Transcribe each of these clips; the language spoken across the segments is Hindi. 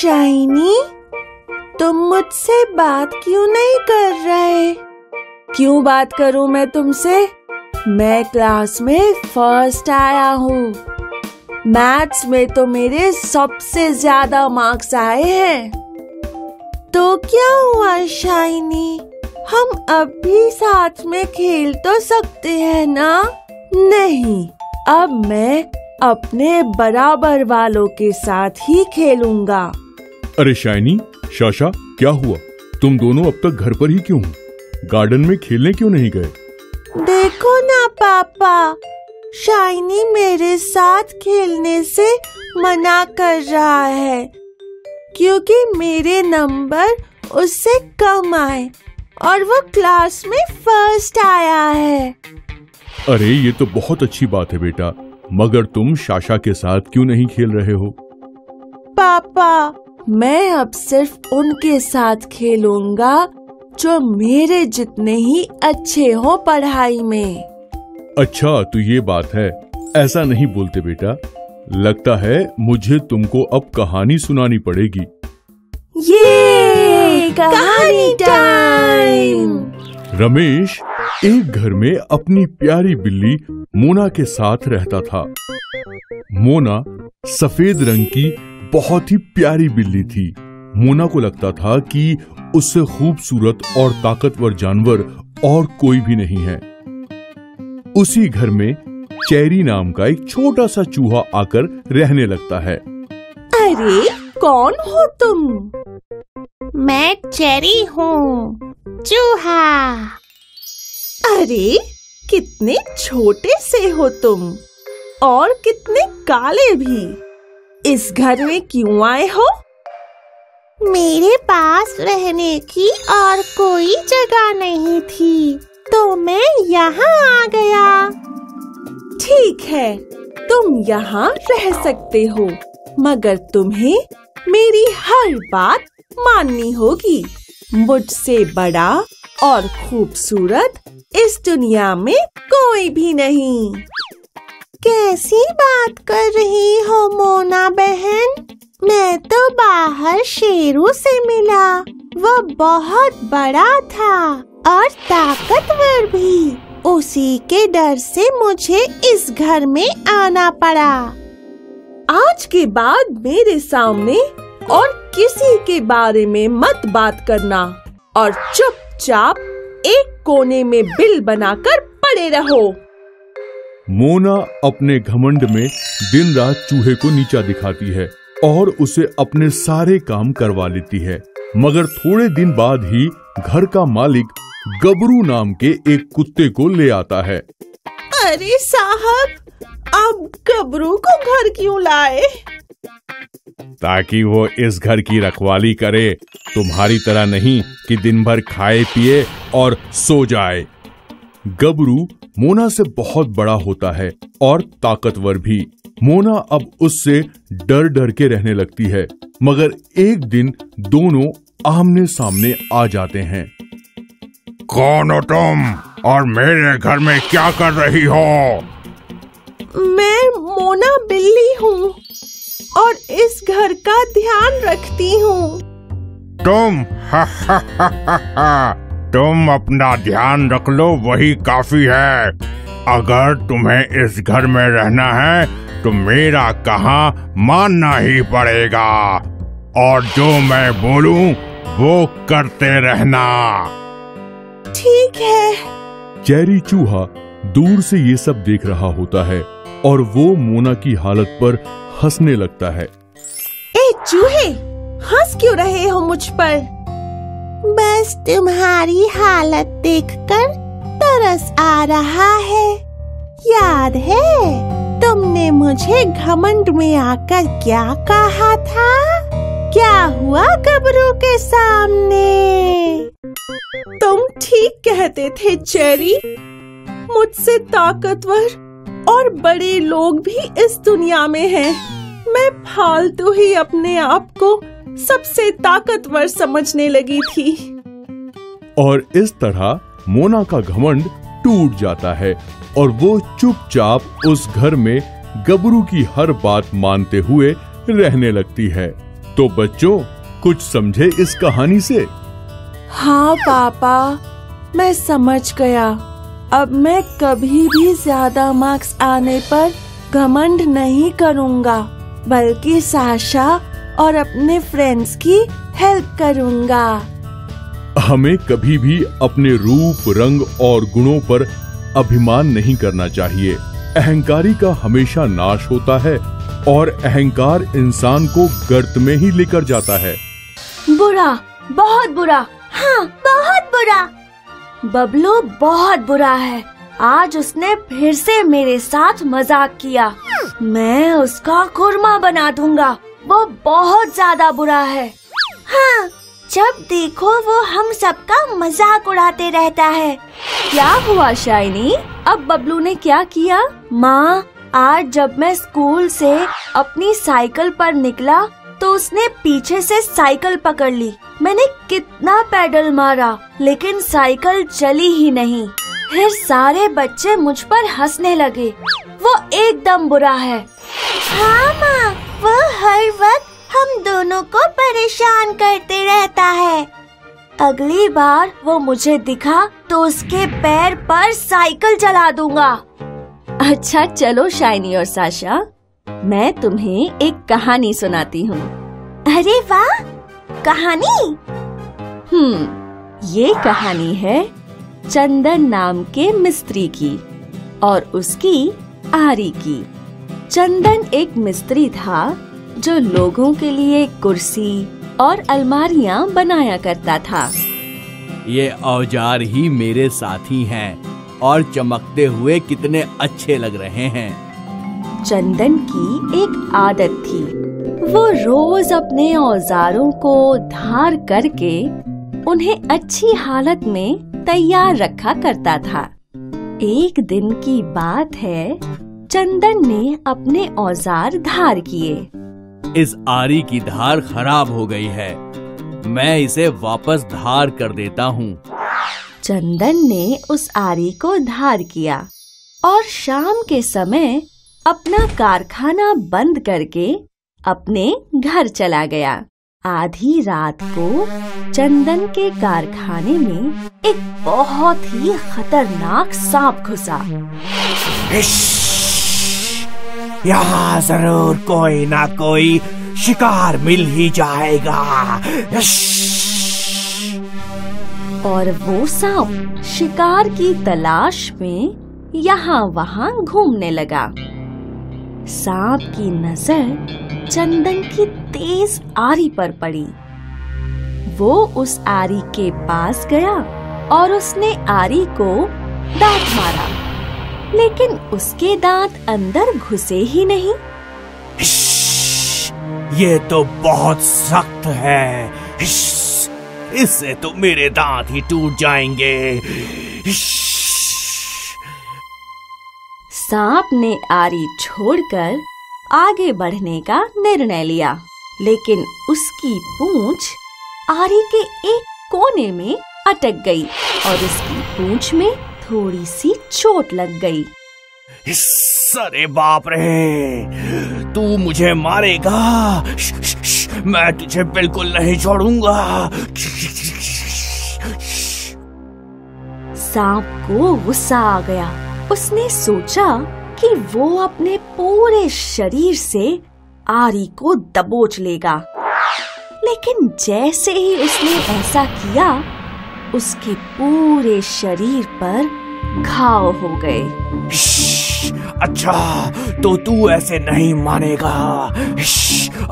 शाइनी, तुम मुझसे बात क्यों नहीं कर रहे? क्यों बात करूं मैं तुमसे? मैं क्लास में फर्स्ट आया हूँ। मैथ्स में तो मेरे सबसे ज्यादा मार्क्स आए हैं। तो क्या हुआ शाइनी, हम अब भी साथ में खेल तो सकते हैं ना? नहीं, अब मैं अपने बराबर वालों के साथ ही खेलूंगा। अरे शाइनी, शाशा, क्या हुआ? तुम दोनों अब तक घर पर ही क्यों हो? गार्डन में खेलने क्यों नहीं गए? देखो ना पापा, शाइनी मेरे साथ खेलने से मना कर रहा है क्योंकि मेरे नंबर उससे कम आए और वो क्लास में फर्स्ट आया है। अरे ये तो बहुत अच्छी बात है बेटा, मगर तुम शाशा के साथ क्यों नहीं खेल रहे हो? पापा, मैं अब सिर्फ उनके साथ खेलूंगा जो मेरे जितने ही अच्छे हो पढ़ाई में। अच्छा, तो ये बात है। ऐसा नहीं बोलते बेटा। लगता है मुझे तुमको अब कहानी सुनानी पड़ेगी। ये कहानी टाइम। रमेश एक घर में अपनी प्यारी बिल्ली मोना के साथ रहता था। मोना सफेद रंग की बहुत ही प्यारी बिल्ली थी। मोना को लगता था कि उससे खूबसूरत और ताकतवर जानवर और कोई भी नहीं है। उसी घर में चेरी नाम का एक छोटा सा चूहा आकर रहने लगता है। अरे कौन हो तुम? मैं चेरी हूँ, चूहा। अरे कितने छोटे से हो तुम और कितने काले भी। इस घर में क्यों आए हो? मेरे पास रहने की और कोई जगह नहीं थी तो मैं यहाँ आ गया। ठीक है, तुम यहाँ रह सकते हो, मगर तुम्हें मेरी हर बात माननी होगी। मुझसे बड़ा और खूबसूरत इस दुनिया में कोई भी नहीं। कैसी बात कर रही हो मोना बहन? मैं तो बाहर शेरू से मिला। वो बहुत बड़ा था और ताकतवर भी। उसी के डर से मुझे इस घर में आना पड़ा। आज के बाद मेरे सामने और किसी के बारे में मत बात करना और चुपचाप एक कोने में बिल बनाकर पड़े रहो। मोना अपने घमंड में दिन रात चूहे को नीचा दिखाती है और उसे अपने सारे काम करवा लेती है। मगर थोड़े दिन बाद ही घर का मालिक गबरू नाम के एक कुत्ते को ले आता है। अरे साहब, अब गबरू को घर क्यों लाए? ताकि वो इस घर की रखवाली करे, तुम्हारी तरह नहीं कि दिन भर खाए पिए और सो जाए। गबरू मोना से बहुत बड़ा होता है और ताकतवर भी। मोना अब उससे डर डर के रहने लगती है। मगर एक दिन दोनों आमने सामने आ जाते हैं। कौन हो तुम और मेरे घर में क्या कर रही हो? मैं मोना बिल्ली हूँ और इस घर का ध्यान रखती हूँ। तुम तुम अपना ध्यान रख लो, वही काफी है। अगर तुम्हें इस घर में रहना है तो मेरा कहा मानना ही पड़ेगा और जो मैं बोलूं वो करते रहना। ठीक है। चेरी चूहा दूर से ये सब देख रहा होता है और वो मोना की हालत पर हंसने लगता है। ए चूहे, हंस क्यों रहे हो मुझ पर? बस तुम्हारी हालत देखकर तरस आ रहा है। याद है तुमने मुझे घमंड में आकर क्या कहा था? क्या हुआ गबरू के सामने? तुम ठीक कहते थे चेरी। मुझसे ताकतवर और बड़े लोग भी इस दुनिया में हैं। मैं फालतू ही अपने आप को सबसे ताकतवर समझने लगी थी। और इस तरह मोना का घमंड टूट जाता है और वो चुपचाप उस घर में गबरू की हर बात मानते हुए रहने लगती है। तो बच्चों, कुछ समझे इस कहानी से? हाँ पापा, मैं समझ गया। अब मैं कभी भी ज्यादा मार्क्स आने पर घमंड नहीं करूँगा, बल्कि साशा और अपने फ्रेंड्स की हेल्प करूँगा। हमें कभी भी अपने रूप, रंग और गुणों पर अभिमान नहीं करना चाहिए। अहंकारी का हमेशा नाश होता है और अहंकार इंसान को गर्त में ही लेकर जाता है। बुरा, बहुत बुरा। हाँ, बहुत बुरा। बबलू बहुत बुरा है। आज उसने फिर से मेरे साथ मजाक किया। मैं उसका खुरमा बना दूंगा। वो बहुत ज्यादा बुरा है। हाँ, जब देखो वो हम सबका मजाक उड़ाते रहता है। क्या हुआ शाइनी? अब बबलू ने क्या किया? माँ, आज जब मैं स्कूल से अपनी साइकिल पर निकला तो उसने पीछे से साइकिल पकड़ ली। मैंने कितना पेडल मारा, लेकिन साइकिल चली ही नहीं। फिर सारे बच्चे मुझ पर हंसने लगे। वो एकदम बुरा है। हाँ माँ, वो हर वक्त हम दोनों को परेशान करते रहता है। अगली बार वो मुझे दिखा तो उसके पैर पर साइकिल चला दूंगा। अच्छा चलो शाइनी और साशा, मैं तुम्हें एक कहानी सुनाती हूँ। अरे वाह, कहानी? ये कहानी है चंदन नाम के मिस्त्री की और उसकी आरी की। चंदन एक मिस्त्री था जो लोगों के लिए कुर्सी और अलमारियां बनाया करता था। ये औजार ही मेरे साथी हैं और चमकते हुए कितने अच्छे लग रहे हैं। चंदन की एक आदत थी। वो रोज अपने औजारों को धार करके उन्हें अच्छी हालत में तैयार रखा करता था। एक दिन की बात है, चंदन ने अपने औजार धार किए। इस आरी की धार खराब हो गई है, मैं इसे वापस धार कर देता हूँ। चंदन ने उस आरी को धार किया और शाम के समय अपना कारखाना बंद करके अपने घर चला गया। आधी रात को चंदन के कारखाने में एक बहुत ही खतरनाक सांप घुसा। यहाँ जरूर कोई ना कोई शिकार मिल ही जाएगा। और वो सांप शिकार की तलाश में यहाँ वहाँ घूमने लगा। सांप की नजर चंदन की तेज आरी पर पड़ी। वो उस आरी के पास गया और उसने आरी को दांत मारा, लेकिन उसके दांत अंदर घुसे ही नहीं। ये तो बहुत सख्त है, इससे तो मेरे दांत ही टूट जाएंगे। सांप ने आरी छोड़कर आगे बढ़ने का निर्णय लिया, लेकिन उसकी पूंछ आरी के एक कोने में अटक गई और उसकी पूंछ में थोड़ी सी चोट लग गई। अरे बाप रे, तू मुझे मारेगा? मैं तुझे बिल्कुल नहीं छोड़ूंगा। सांप को गुस्सा आ गया। उसने सोचा कि वो अपने पूरे शरीर से आरी को दबोच लेगा, लेकिन जैसे ही उसने ऐसा किया, उसके पूरे शरीर पर घाव हो गए। अच्छा, तो तू ऐसे नहीं मानेगा।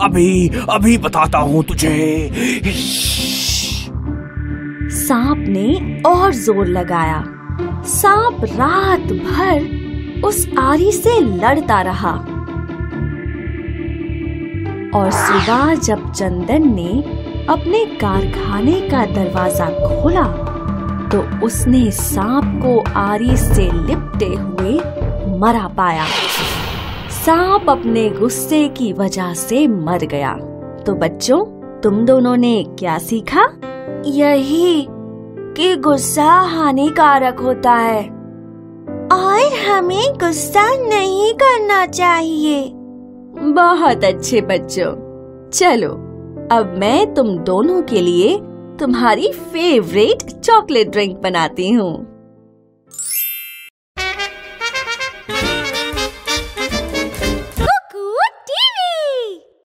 अभी बताता हूँ तुझे। सांप ने और जोर लगाया। सांप रात भर उस आरी से लड़ता रहा और सुबह जब चंदन ने अपने कारखाने का दरवाजा खोला तो उसने सांप को आरी से लिपटे हुए मरा पाया। सांप अपने गुस्से की वजह से मर गया। तो बच्चों, तुम दोनों ने क्या सीखा? यही कि गुस्सा हानिकारक होता है और हमें गुस्सा नहीं करना चाहिए। बहुत अच्छे बच्चों, चलो अब मैं तुम दोनों के लिए तुम्हारी फेवरेट चॉकलेट ड्रिंक बनाती हूँ।